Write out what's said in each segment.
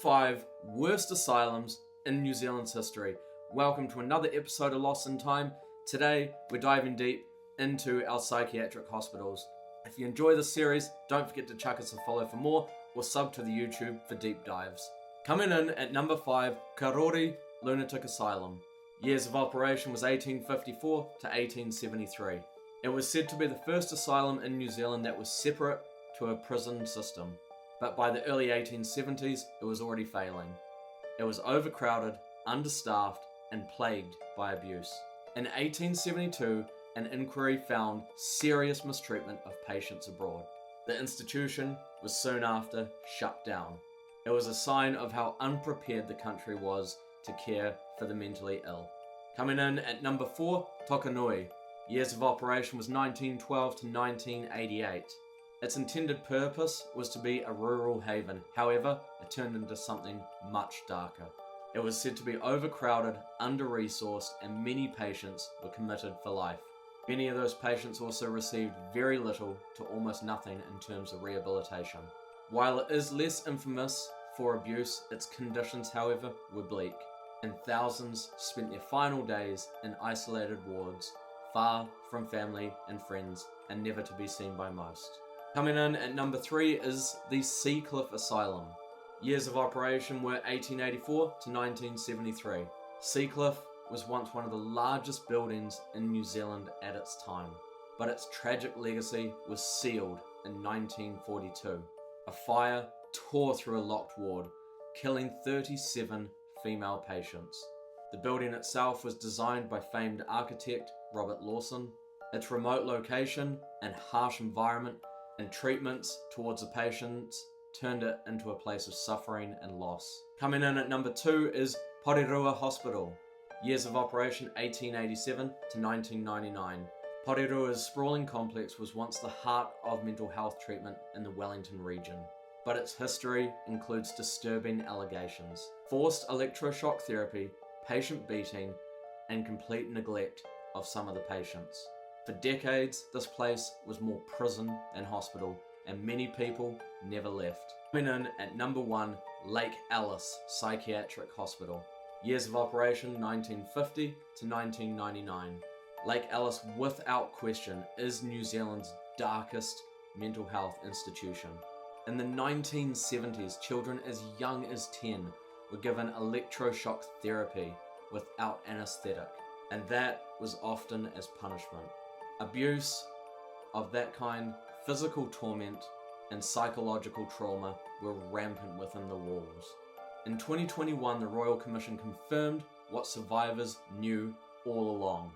5 Worst Asylums in New Zealand's history. Welcome to another episode of Lost in Time. Today, we're diving deep into our psychiatric hospitals. If you enjoy this series, don't forget to chuck us a follow for more, or sub to the YouTube for deep dives. Coming in at number 5, Kari Lunatic Asylum. Years of operation was 1854 to 1873. It was said to be the first asylum in New Zealand that was separate to a prison system. But by the early 1870s, it was already failing. It was overcrowded, understaffed, and plagued by abuse. In 1872, an inquiry found serious mistreatment of patients abroad. The institution was soon after shut down. It was a sign of how unprepared the country was to care for the mentally ill. Coming in at number 4, Tokanoi. Years of operation was 1912 to 1988. Its intended purpose was to be a rural haven. However, it turned into something much darker. It was said to be overcrowded, under-resourced, and many patients were committed for life. Many of those patients also received very little to almost nothing in terms of rehabilitation. While it is less infamous for abuse, its conditions, however, were bleak, and thousands spent their final days in isolated wards, far from family and friends, and never to be seen by most. Coming in at number 3 is the Seacliffe Asylum. Years of operation were 1884 to 1973. Seacliffe was once one of the largest buildings in New Zealand at its time, but its tragic legacy was sealed in 1942. A fire tore through a locked ward, killing 37 female patients. The building itself was designed by famed architect Robert Lawson. Its remote location and harsh environment and treatments towards the patients turned it into a place of suffering and loss. Coming in at number 2 is Piooa Hospital. Years of operation 1887 to 1999. Poriraua's sprawling complex was once the heart of mental health treatment in the Wellington region, but its history includes disturbing allegations, forced electroshock therapy, patient beating, and complete neglect of some of the patients. For decades, this place was more prison than hospital, and many people never left. Coming in at number 1, Lake Ellis Psychiatric Hospital. Years of operation 1950 to 1999. Lake Ellis, without question, is New Zealand's darkest mental health institution. In the 1970s, children as young as 10 were given electroshock therapy without anesthetic, and that was often as punishment. Abuse of that kind, physical torment, and psychological trauma were rampant within the walls. In 2021, the Royal Commission confirmed what survivors knew all along.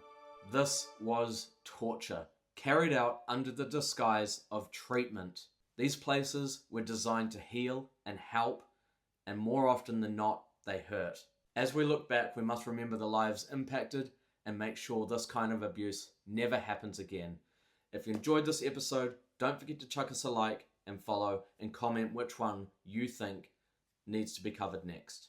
This was torture, carried out under the disguise of treatment. These places were designed to heal and help, and more often than not, they hurt. As we look back, we must remember the lives impacted and make sure this kind of abuse never happens again. If you enjoyed this episode, don't forget to chuck us a like and follow and comment which one you think needs to be covered next.